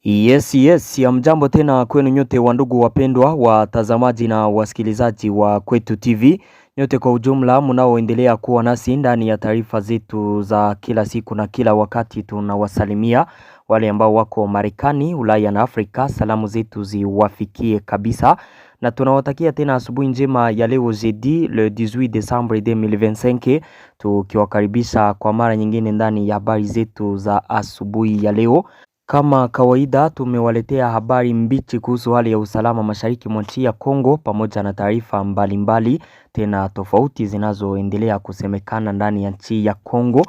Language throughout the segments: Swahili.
Yes, ya mjambo tena kwenu nyote wandugu wapendwa watazamaji na wasikilizaji wa Kwetu TV. Nyote kwa ujumla mnaoendelea kuwa nasi ndani ya taarifa zetu za kila siku na kila wakati. Tunawasalimia wale ambao wako Marekani, Ulaya na Afrika. Salamu zetu ziwafikie kabisa. Na tunawatakia tena asubuhi njema ya leo jeudi le 18 Desembre 2025, tukiwakaribisha kwa mara nyingine ndani ya habari zetu za asubuhi ya leo. Kama kawaida tumewaletea habari mbichi kuhusu hali ya usalama mashariki mwa nchi ya Kongo pamoja na taarifa mbalimbali tena tofauti zinazoendelea kusemekana ndani ya nchi ya Kongo.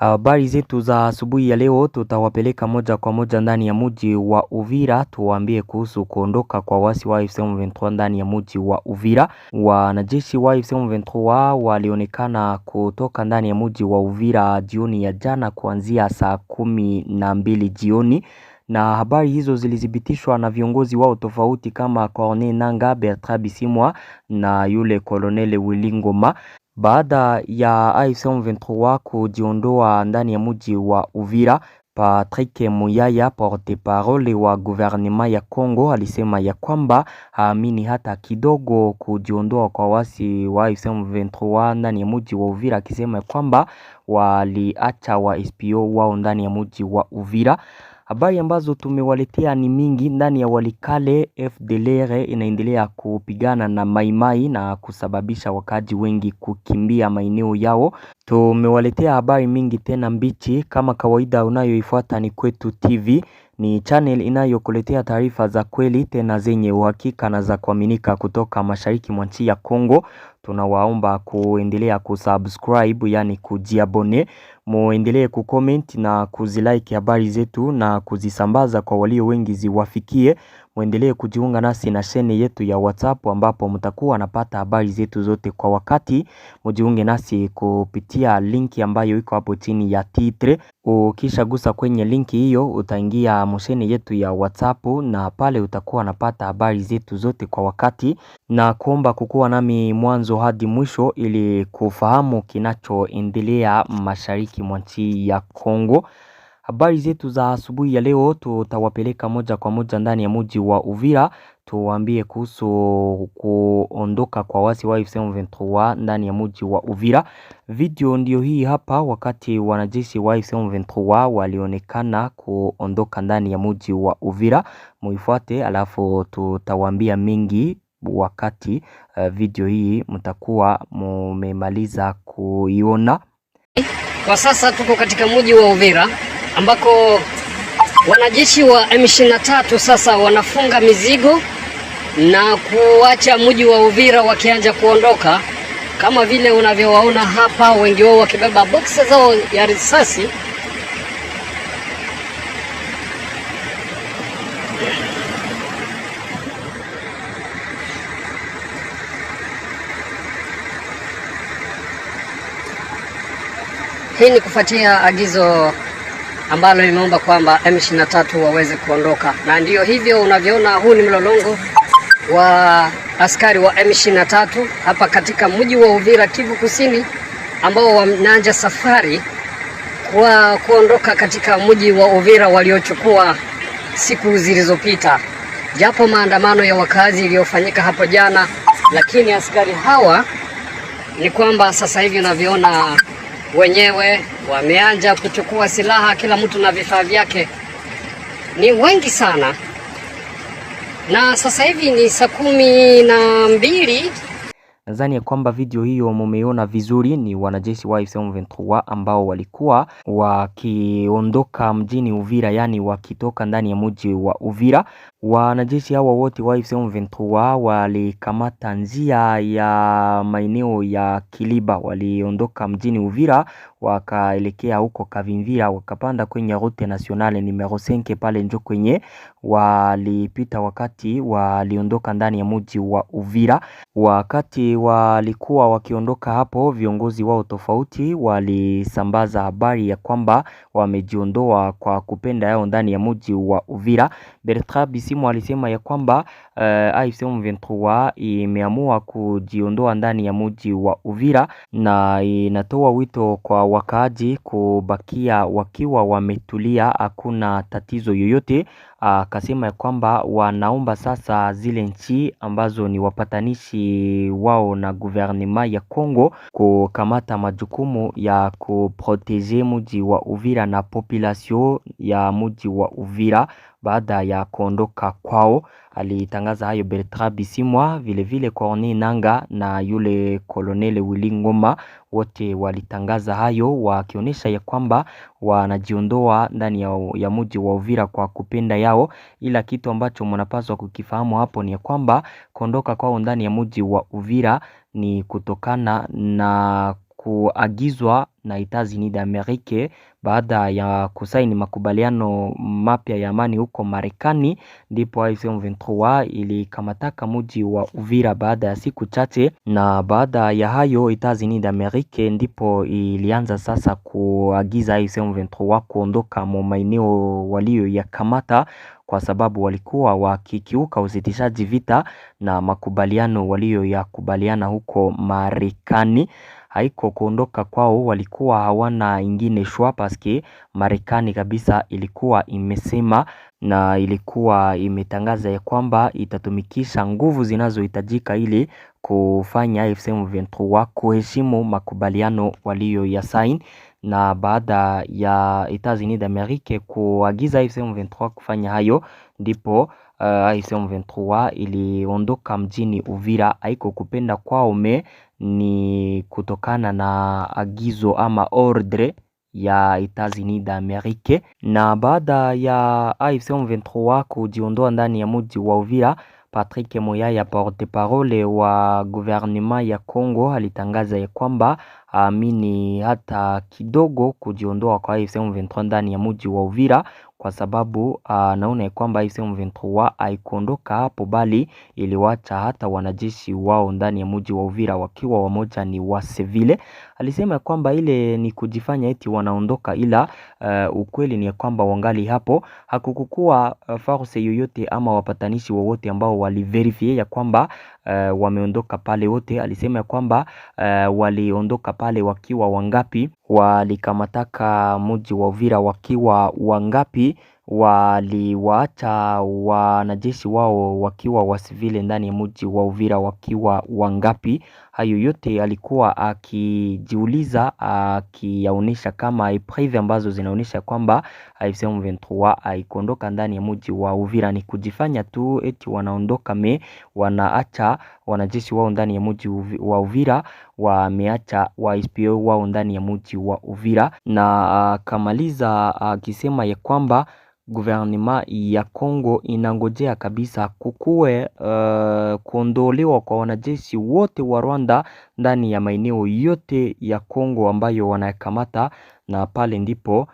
Habari zetu za asubuhi ya leo tutawapeleka moja kwa moja ndani ya mji wa Uvira, tuwaambie kuhusu kuondoka kwa waasi wa AFC M23 ndani ya mji wa Uvira. Wanajeshi wa AFC M23 walionekana kutoka ndani ya mji wa Uvira jioni ya jana kuanzia saa 12 jioni, na habari hizo zilithibitishwa na viongozi wao tofauti kama Corneille Nangaa, Bertrand Bisimwa na yule Colonel Willy Ngoma. Baada ya AFC M23 kujiondoa ndani ya mji wa Uvira, Patrick Muyaya, porte-parole wa gouvernement ya Kongo, alisema ya kwamba haamini hata kidogo kujiondoa kwa wasi wa AFC M23 ndani ya mji wa Uvira, akisema ya kwamba waliacha wa SPO wao ndani ya mji wa Uvira. Habari ambazo tumewaletea ni mingi. Ndani ya Walikale, FDLR inaendelea kupigana na Maimai na kusababisha wakaji wengi kukimbia maeneo yao. Tumewaletea habari mingi tena mbichi. Kama kawaida, unayoifuata ni Kwetu TV, ni channel inayokuletea taarifa za kweli tena zenye uhakika na za kuaminika kutoka mashariki mwa nchi ya Kongo. Tunawaomba kuendelea kusubscribe, yani kujiabone, muendelee kucomment na kuzilike habari zetu na kuzisambaza kwa walio wengi ziwafikie. Muendelee kujiunga nasi na shene yetu ya WhatsApp ambapo mtakuwa napata habari zetu zote kwa wakati. Mujiunge nasi kupitia linki ambayo iko hapo chini ya titre. Ukisha gusa kwenye linki hiyo utaingia mshene yetu ya WhatsApp na pale utakuwa napata habari zetu zote kwa wakati, na kuomba kukuwa nami mwanzo hadi mwisho ili kufahamu kinachoendelea mashariki mwa nchi ya Kongo. Habari zetu za asubuhi ya leo tutawapeleka moja kwa moja ndani ya mji wa Uvira, tuwaambie kuhusu kuondoka kwa wasi wa AFC M23 ndani ya mji wa Uvira. Video ndio hii hapa, wakati wanajeshi wa AFC M23 walionekana kuondoka ndani ya mji wa Uvira. Muifuate alafu tutawaambia mingi wakati video hii mtakuwa mumemaliza kuiona. Kwa sasa tuko katika mji wa Uvira ambako wanajeshi wa M23 sasa wanafunga mizigo na kuacha mji wa Uvira wakianza kuondoka, kama vile unavyowaona hapa, wengi wao wakibeba boksi zao ya risasi. Hii ni kufuatia agizo ambalo limeomba kwamba M23 waweze kuondoka, na ndiyo hivyo unavyoona, huu ni mlolongo wa askari wa M23 hapa katika mji wa Uvira, Kivu Kusini, ambao wanaanza safari kwa kuondoka katika mji wa Uvira waliochukua siku zilizopita, japo maandamano ya wakazi iliyofanyika hapo jana. Lakini askari hawa ni kwamba sasa hivi unavyoona wenyewe wameanza kuchukua silaha, kila mtu na vifaa vyake, ni wengi sana, na sasa hivi ni saa 12. Nadhani ya kwamba video hiyo mumeiona vizuri. Ni wanajeshi wa AFC M23 ambao walikuwa wakiondoka mjini Uvira, yani wakitoka ndani ya mji wa Uvira. Wanajeshi hawa wote wa AFC M23 walikamata njia ya maeneo ya Kiliba, waliondoka mjini Uvira wakaelekea huko Kavimvira, wakapanda kwenye route nationale numero 5 pale njo kwenye walipita wakati waliondoka ndani ya mji wa Uvira. Wakati walikuwa wakiondoka hapo, viongozi wao tofauti walisambaza habari ya kwamba wamejiondoa kwa kupenda yao ndani ya mji wa Uvira. Bertrand Bisimwa alisema ya kwamba AFC M23 imeamua kujiondoa ndani ya mji wa Uvira na inatoa wito kwa wakaaji kubakia wakiwa wametulia, hakuna tatizo yoyote akasema ya kwamba wanaomba sasa zile nchi ambazo ni wapatanishi wao na guvernema ya Kongo kukamata majukumu ya kuprotege mji wa Uvira na population ya mji wa Uvira baada ya kuondoka kwao. Alitangaza hayo Bertrand Bisimwa, vile Corneille Nangaa na yule Colonel Willy Ngoma, wote walitangaza hayo wakionyesha ya kwamba wanajiondoa ndani ya mji wa Uvira kwa kupenda yao, ila kitu ambacho mnapaswa kukifahamu hapo ni ya kwamba kuondoka kwao ndani ya mji wa Uvira ni kutokana na kuagizwa na Etats-Unis d'Amerique baada ya kusaini makubaliano mapya ya amani huko Marekani, ndipo M23 ilikamataka mji wa Uvira baada ya siku chache, na baada ya hayo Etats-Unis d'Amerique ndipo ilianza sasa kuagiza M23 kuondoka maeneo walio yakamata kwa sababu walikuwa wakikiuka usitishaji vita na makubaliano walio yakubaliana huko Marekani. Haiko kuondoka kwao, walikuwa hawana ingine shwa paske Marekani kabisa ilikuwa imesema na ilikuwa imetangaza ya kwamba itatumikisha nguvu zinazohitajika ili kufanya AFC M23 kuheshimu makubaliano walio ya sign. Na baada ya Etats-Unis d'Amerique kuagiza AFC M23 kufanya hayo, ndipo AFC M23 iliondoka mjini Uvira. Haiko kupenda kwao, ni kutokana na agizo ama ordre ya Etats-Unis d'Amerique. Na baada ya AFC M23 kujiondoa ndani ya mji wa Uvira, Patrick Muyaya, porte-parole wa gouvernement ya Kongo, alitangaza ya kwamba amini hata kidogo kujiondoa kwa AFC M23 ndani ya mji wa Uvira, kwa sababu naona ya kwamba AFC M23 haikuondoka hapo bali iliwacha hata wanajeshi wao ndani ya mji wa Uvira wakiwa wamoja ni wa civile. Alisema kwamba ile ni kujifanya eti wanaondoka, ila ukweli ni ya kwamba wangali hapo. Hakukukua force yoyote ama wapatanishi wowote ambao waliverifie ya kwamba wameondoka pale wote. Alisema ya kwamba waliondoka pale wakiwa wangapi, walikamataka mji wa Uvira wakiwa wangapi, waliwaacha wanajeshi wao wakiwa wasivile ndani ya mji wa Uvira wakiwa wangapi. Hayo yote alikuwa akijiuliza, akiyaonesha kama preuve ambazo zinaonesha kwamba AFC M23 haikuondoka ndani ya mji wa Uvira. Ni kujifanya tu eti wanaondoka, wanaacha wanajeshi wao ndani ya mji wa Uvira, wameacha wa SPO wao ndani ya mji wa Uvira. Na kamaliza akisema ya kwamba guvernema ya Kongo inangojea kabisa kukue kuondolewa kwa wanajeshi wote wa Rwanda ndani ya maeneo yote ya Kongo ambayo wanakamata, na pale ndipo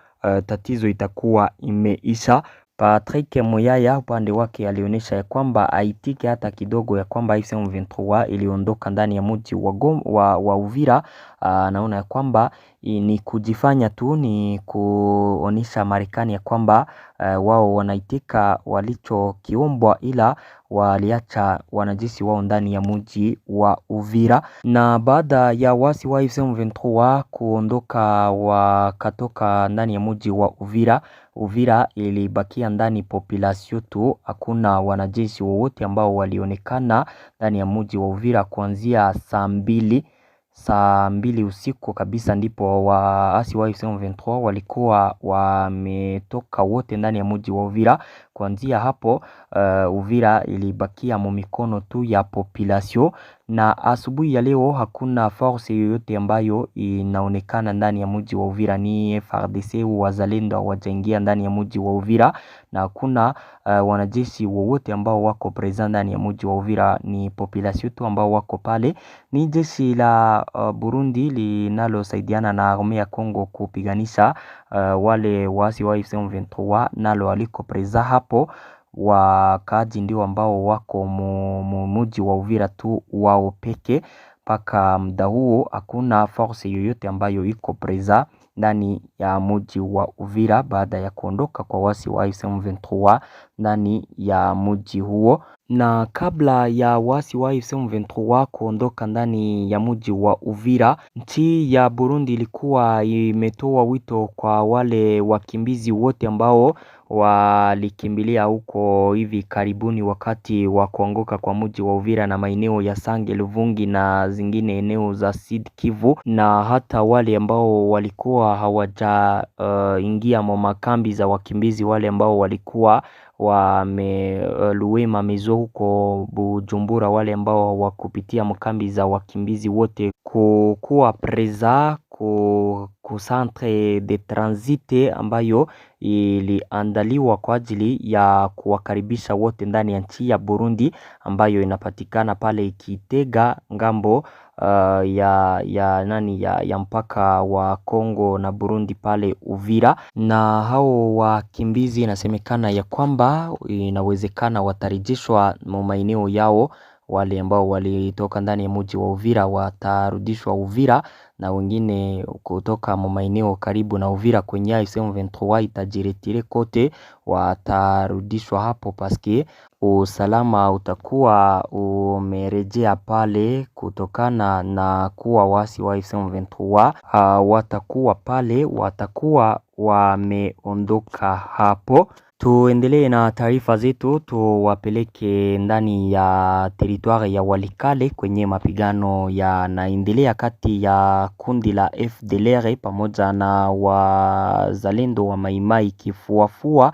tatizo itakuwa imeisha. Patrick Muyaya upande wake alionyesha ya kwamba haitiki hata kidogo ya kwamba AFC M23 iliondoka ndani ya mji wa Uvira. Naona ya kwamba ni kujifanya tu, ni kuonesha Marekani ya kwamba wao wanaitika walichokiombwa, ila waliacha wanajeshi wao ndani ya mji wa Uvira. Na baada ya wasi wa AFC M23 kuondoka wakatoka ndani ya mji wa Uvira, Uvira ilibakia ndani population tu, hakuna wanajeshi wowote ambao walionekana ndani ya mji wa Uvira kuanzia saa mbili usiku kabisa, ndipo waasi wa AFC M23 walikuwa wametoka wote ndani ya mji wa Uvira. Kuanzia hapo Uvira ilibakia mikono tu ya population, na asubuhi ya leo hakuna force yoyote ambayo inaonekana ndani ya mji wa Uvira. Ni FARDC wazalendo hawajaingia ndani ya mji wa Uvira, na hakuna wanajeshi wowote ambao wako present ndani ya mji wa Uvira. Ni population tu ambao wako pale. Ni jeshi la Burundi linalosaidiana na armée ya Kongo kupiganisha wale waasi wa AFC M23 nalo aliko preza hapo. Wakaaji ndio ambao wako mji wa Uvira tu wao peke. Paka muda huo hakuna force yoyote ambayo iko preza ndani ya mji wa Uvira baada ya kuondoka kwa wasi wa AFC M23 ndani ya mji huo. Na kabla ya wasi wa AFC M23 kuondoka ndani ya mji wa Uvira, nchi ya Burundi ilikuwa imetoa wito kwa wale wakimbizi wote ambao walikimbilia huko hivi karibuni wakati wa kuanguka kwa mji wa Uvira na maeneo ya Sange, Luvungi na zingine eneo za Sud Kivu, na hata wale ambao walikuwa hawaja ingia makambi za wakimbizi, wale ambao walikuwa wameluema mezo huko Bujumbura, wale ambao wakupitia makambi za wakimbizi wote kukuwa preza ku centre de transit ambayo iliandaliwa kwa ajili ya kuwakaribisha wote ndani ya nchi ya Burundi, ambayo inapatikana pale Kitega ngambo ya mpaka wa Kongo na Burundi pale Uvira. Na hao wakimbizi inasemekana ya kwamba inawezekana watarejeshwa maeneo yao. Wale ambao walitoka ndani ya mji wa Uvira watarudishwa Uvira, na wengine kutoka maeneo karibu na Uvira kwenye M23 itajiretire kote watarudishwa hapo, paske usalama utakuwa umerejea pale kutokana na kuwa wasi wa M23 watakuwa pale, watakuwa wameondoka hapo. Tuendelee na taarifa zetu, tuwapeleke ndani ya teritwari ya Walikale kwenye mapigano yanaendelea kati ya kundi la FDLR pamoja na wazalendo wa Maimai Kifuafua.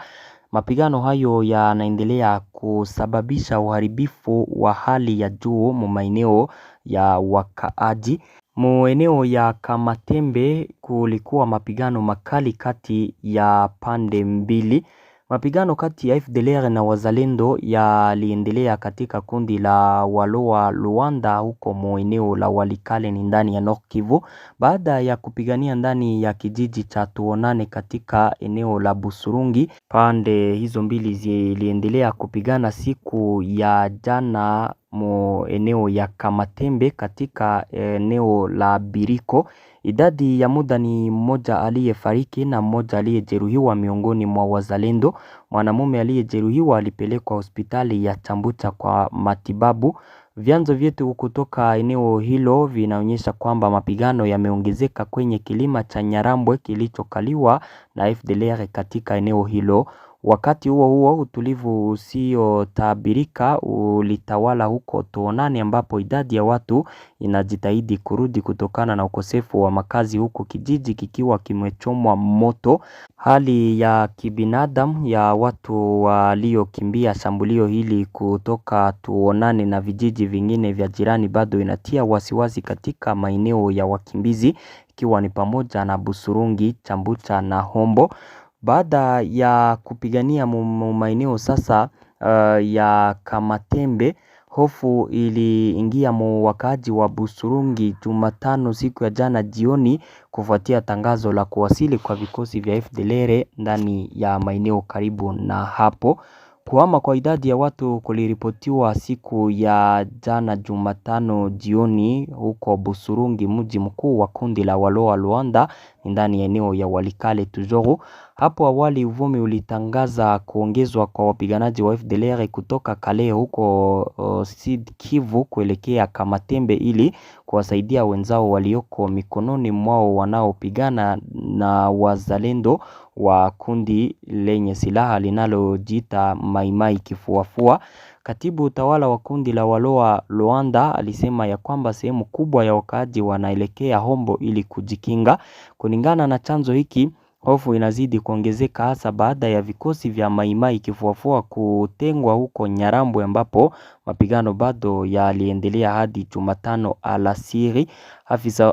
Mapigano hayo yanaendelea kusababisha uharibifu wa hali ya juu maeneo ya wakaaji. Maeneo ya Kamatembe kulikuwa mapigano makali kati ya pande mbili. Mapigano kati ya FDLR na wazalendo yaliendelea katika kundi la Waloa Luanda huko maeneo la Walikale ni ndani ya Nord Kivu, baada ya kupigania ndani ya kijiji cha Tuonane katika eneo la Busurungi. Pande hizo mbili ziliendelea kupigana siku ya jana eneo ya Kamatembe katika eneo la Biriko. Idadi ya muda ni mmoja aliyefariki na mmoja aliyejeruhiwa miongoni mwa wazalendo. Mwanamume aliyejeruhiwa alipelekwa hospitali ya Chambucha kwa matibabu. Vyanzo vyetu kutoka eneo hilo vinaonyesha kwamba mapigano yameongezeka kwenye kilima cha Nyarambwe kilichokaliwa na FDLR katika eneo hilo. Wakati huo huo, utulivu usiotabirika ulitawala huko Tuonane, ambapo idadi ya watu inajitahidi kurudi kutokana na ukosefu wa makazi, huko kijiji kikiwa kimechomwa moto. Hali ya kibinadamu ya watu waliokimbia shambulio hili kutoka Tuonane na vijiji vingine vya jirani bado inatia wasiwasi katika maeneo ya wakimbizi, ikiwa ni pamoja na Busurungi, Chambucha na Hombo. Baada ya kupigania maeneo sasa ya Kamatembe, hofu iliingia wakaaji wa Busurungi Jumatano siku ya jana jioni kufuatia tangazo la kuwasili kwa vikosi vya FDLR ndani ya maeneo karibu na hapo. Kuhama kwa idadi ya watu kuliripotiwa siku ya jana Jumatano jioni huko Busurungi, mji mkuu wa kundi la Waloa Luanda ndani ya eneo ya Walikale Tujoro. Hapo awali uvumi ulitangaza kuongezwa kwa wapiganaji wa FDLR kutoka Kale huko Sud Kivu kuelekea Kamatembe ili kuwasaidia wenzao walioko mikononi mwao wanaopigana na wazalendo wa kundi lenye silaha linalojiita Maimai Kifuafua. Katibu utawala wa kundi la Waloa Luanda alisema ya kwamba sehemu kubwa ya wakaaji wanaelekea Hombo ili kujikinga. Kulingana na chanzo hiki, hofu inazidi kuongezeka hasa baada ya vikosi vya Maimai Kifuafua kutengwa huko Nyarambwe, ambapo mapigano bado yaliendelea hadi Jumatano alasiri.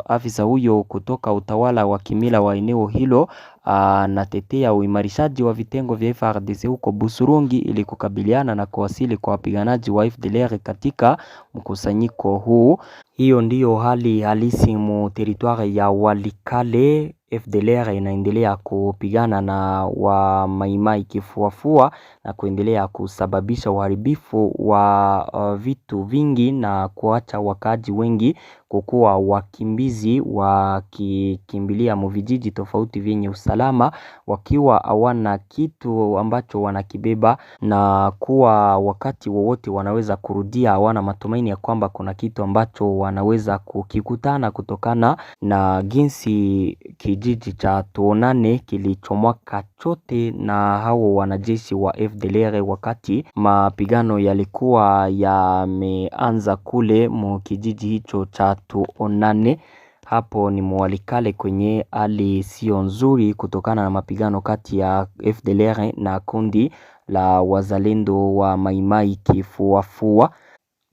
Afisa huyo kutoka utawala wa kimila wa eneo hilo anatetea uimarishaji wa vitengo vya FARDC huko Busurungi ili kukabiliana na kuwasili kwa wapiganaji wa FDLR katika mkusanyiko huu. Hiyo ndiyo hali halisi mu teritwari ya Walikale. FDLR inaendelea kupigana na wa Maimai Kifuafua na kuendelea kusababisha uharibifu wa vitu vingi na kuacha wakaaji wengi kukuwa wakimbizi wakikimbilia mvijiji tofauti vyenye usalama, wakiwa hawana kitu ambacho wanakibeba, na kuwa wakati wowote wanaweza kurudia, hawana matumaini ya kwamba kuna kitu ambacho wanaweza kukikutana kutokana na jinsi kijiji kijiji cha Tuonane kilichomwaka chote na hao wanajeshi wa FDLR wakati mapigano yalikuwa yameanza kule mu kijiji hicho cha Tuonane. Hapo ni Mwalikale kwenye hali sio nzuri kutokana na mapigano kati ya FDLR na kundi la wazalendo wa Maimai kifuafua.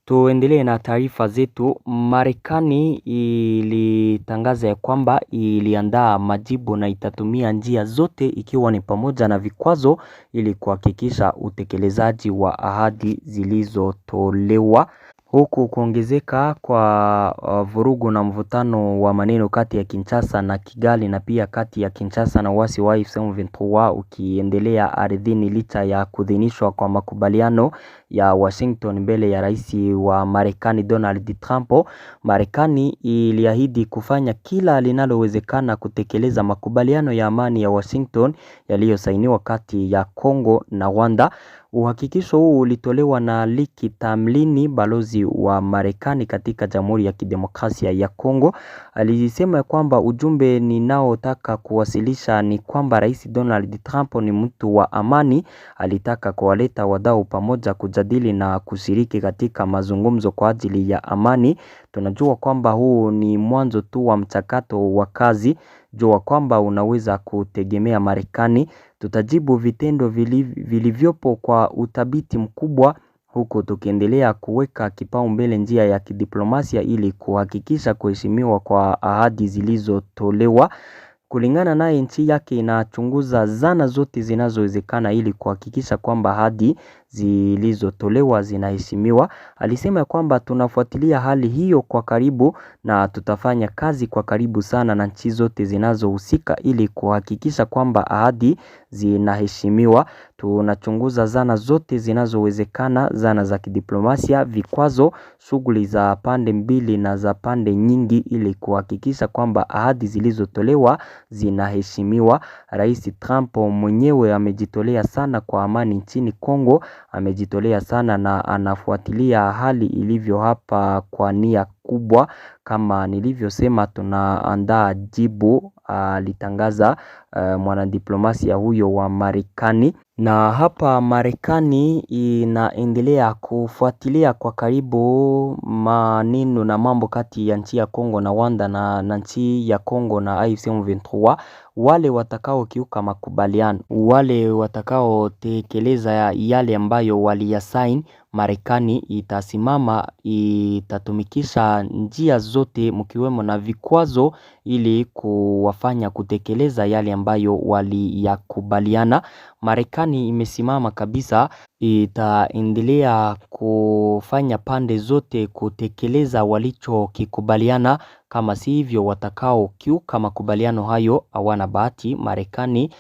Tuendelee na taarifa zetu. Marekani ilitangaza ya kwamba iliandaa majibu na itatumia njia zote ikiwa ni pamoja na vikwazo ili kuhakikisha utekelezaji wa ahadi zilizotolewa. Huku kuongezeka kwa vurugu na mvutano wa maneno kati ya Kinshasa na Kigali na pia kati ya Kinshasa na wasi wa M23 ukiendelea ardhini licha ya kudhinishwa kwa makubaliano ya Washington mbele ya rais wa Marekani Donald Trump. Marekani iliahidi kufanya kila linalowezekana kutekeleza makubaliano ya amani ya Washington yaliyosainiwa kati ya Kongo na Rwanda. Uhakikisho huu ulitolewa na Liki Tamlini, balozi wa Marekani katika Jamhuri ya Kidemokrasia ya Kongo. Alisema kwamba ujumbe ninaotaka kuwasilisha ni kwamba Rais Donald Trump ni mtu wa amani. Alitaka kuwaleta wadau pamoja kujadili na kushiriki katika mazungumzo kwa ajili ya amani. Tunajua kwamba huu ni mwanzo tu wa mchakato wa kazi. Jua kwamba unaweza kutegemea Marekani. Tutajibu vitendo vilivyopo kwa uthabiti mkubwa, huku tukiendelea kuweka kipaumbele njia ya kidiplomasia ili kuhakikisha kuheshimiwa kwa ahadi zilizotolewa. Kulingana naye, nchi yake inachunguza zana zote zinazowezekana ili kuhakikisha kwamba ahadi zilizotolewa zinaheshimiwa. Alisema kwamba tunafuatilia hali hiyo kwa karibu na tutafanya kazi kwa karibu sana na nchi zote zinazohusika ili kuhakikisha kwamba ahadi zinaheshimiwa. Tunachunguza zana zote zinazowezekana, zana za kidiplomasia, vikwazo, shughuli za pande mbili na za pande nyingi ili kuhakikisha kwamba ahadi zilizotolewa zinaheshimiwa. Rais Trump mwenyewe amejitolea sana kwa amani nchini Kongo, amejitolea sana na anafuatilia hali ilivyo hapa kwa nia kubwa. Kama nilivyosema, tunaandaa jibu, alitangaza mwanadiplomasia huyo wa Marekani. Na hapa Marekani inaendelea kufuatilia kwa karibu maneno na mambo kati ya nchi ya Kongo na Rwanda na nchi ya Kongo na AFC M23. Wale watakao kiuka makubaliano, wale watakao tekeleza yale ambayo waliyasaini, Marekani itasimama, itatumikisha njia zote mkiwemo na vikwazo ili kuwafanya kutekeleza yale ambayo waliyakubaliana. Marekani imesimama kabisa, itaendelea kufanya pande zote kutekeleza walichokikubaliana. Kama si hivyo, watakao kiuka makubaliano hayo hawana bahati. Marekani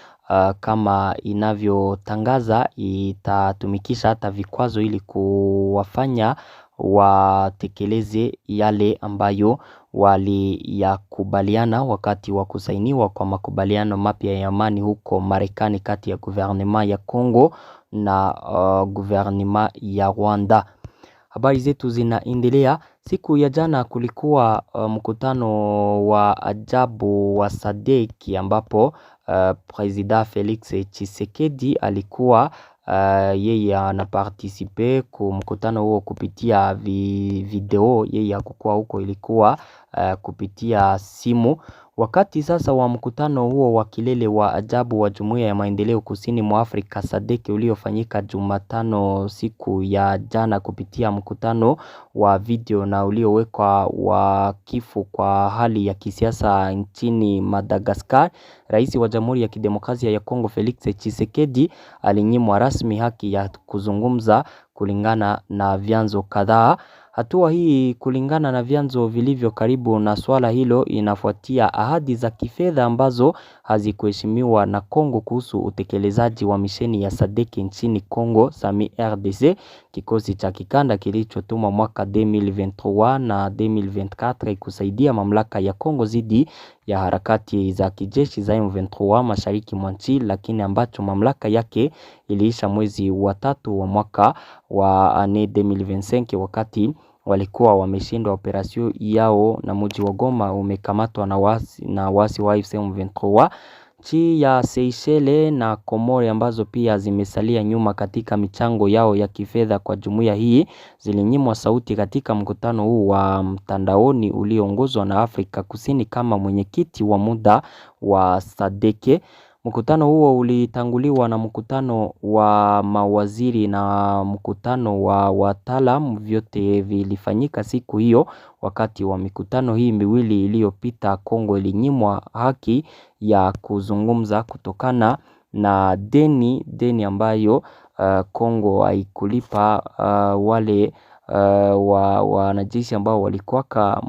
kama inavyotangaza itatumikisha hata vikwazo ili kuwafanya watekeleze yale ambayo waliyakubaliana wakati wa kusainiwa kwa makubaliano mapya ya amani huko Marekani kati ya guvernema ya Kongo na guvernema ya Rwanda. Habari zetu zinaendelea. Siku ya jana kulikuwa mkutano wa ajabu wa SADC ambapo President Felix Tshisekedi alikuwa yeye anapartisipe kwa mkutano huo kupitia video. Yeye hakukuwa huko, ilikuwa kupitia simu. Wakati sasa wa mkutano huo wa kilele wa ajabu wa Jumuiya ya Maendeleo Kusini mwa Afrika SADC uliofanyika Jumatano siku ya jana kupitia mkutano wa video na uliowekwa wakifu kwa hali ya kisiasa nchini Madagascar, Rais wa Jamhuri ya Kidemokrasia ya Kongo Felix Tshisekedi alinyimwa rasmi haki ya kuzungumza kulingana na vyanzo kadhaa. Hatua hii, kulingana na vyanzo vilivyo karibu na swala hilo, inafuatia ahadi za kifedha ambazo hazikuheshimiwa na Kongo kuhusu utekelezaji wa misheni ya SADC nchini Kongo, SAMI RDC, kikosi cha kikanda kilichotumwa mwaka 2023 na 2024 kusaidia mamlaka ya Kongo zidi ya harakati za kijeshi za M23 mashariki mwa nchi, lakini ambacho mamlaka yake iliisha mwezi wa 3 wa mwaka wa 2025 wakati walikuwa wameshindwa operasyon yao na mji wa Goma umekamatwa na wasi wa AFC M23. Nchi ya Seychelles na Komori ambazo pia zimesalia nyuma katika michango yao ya kifedha kwa jumuiya hii zilinyimwa sauti katika mkutano huu wa mtandaoni ulioongozwa na Afrika Kusini kama mwenyekiti wa muda wa SADC. Mkutano huo ulitanguliwa na mkutano wa mawaziri na mkutano wa wataalamu, vyote vilifanyika siku hiyo. Wakati wa mikutano hii miwili iliyopita, Kongo ilinyimwa haki ya kuzungumza kutokana na deni ambayo Kongo haikulipa wale wanajeshi ambao walikuwaka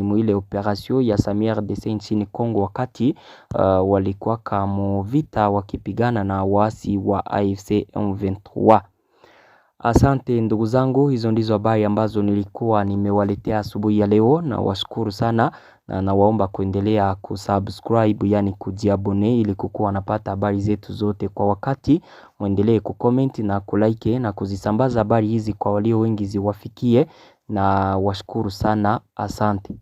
mwile operasyon ya SAMIRDC nchini Kongo wakati walikuwaka vita wakipigana na waasi wa AFC M23. Asante ndugu zangu, hizo ndizo habari ambazo nilikuwa nimewaletea asubuhi ya leo, na washukuru sana na nawaomba kuendelea kusubscribe, yani kujiabone, ili kukuwa napata habari zetu zote kwa wakati. Muendelee kucomment na kulike na kuzisambaza habari hizi kwa walio wengi ziwafikie, na washukuru sana. Asante.